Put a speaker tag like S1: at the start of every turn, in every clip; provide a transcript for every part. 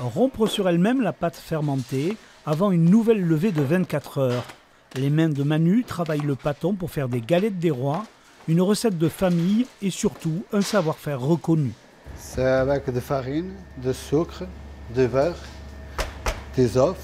S1: Rompre sur elle-même la pâte fermentée avant une nouvelle levée de 24 heures. Les mains de Manu travaillent le pâton pour faire des galettes des rois, une recette de famille et surtout un savoir-faire reconnu.
S2: C'est avec de farine, de sucre, de beurre, des œufs.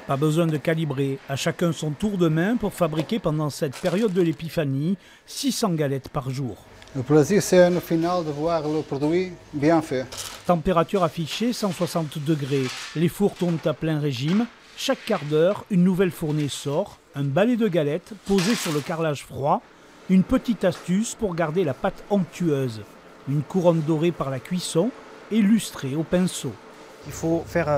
S1: Pas besoin de calibrer, à chacun son tour de main pour fabriquer pendant cette période de l'épiphanie 600 galettes par jour.
S2: Le plaisir, c'est au final de voir le produit bien fait.
S1: Température affichée 160 degrés, les fours tournent à plein régime. Chaque quart d'heure, une nouvelle fournée sort, un balai de galettes posé sur le carrelage froid, une petite astuce pour garder la pâte onctueuse, une couronne dorée par la cuisson et lustrée au pinceau.
S3: Il faut faire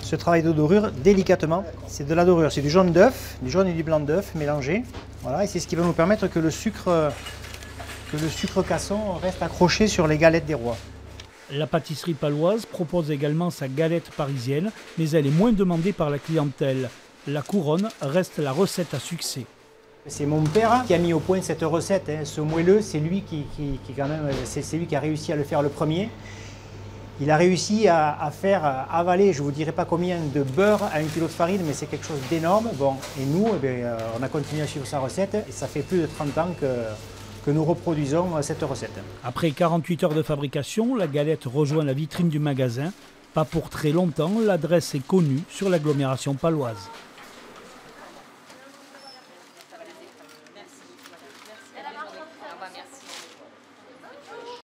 S3: ce travail de dorure délicatement. C'est de la dorure, c'est du jaune d'œuf, du jaune et du blanc d'œuf mélangés. Voilà, et c'est ce qui va nous permettre que le sucre casson reste accroché sur les galettes des rois.
S1: La pâtisserie paloise propose également sa galette parisienne, mais elle est moins demandée par la clientèle. La couronne reste la recette à succès.
S3: C'est mon père qui a mis au point cette recette. Ce moelleux, c'est lui qui a réussi à le faire le premier. Il a réussi à faire avaler, je ne vous dirai pas combien de beurre à 1 kg de farine, mais c'est quelque chose d'énorme. Bon, et nous, on a continué à suivre sa recette et ça fait plus de 30 ans que nous reproduisons cette recette.
S1: Après 48 heures de fabrication, la galette rejoint la vitrine du magasin. Pas pour très longtemps, l'adresse est connue sur l'agglomération paloise.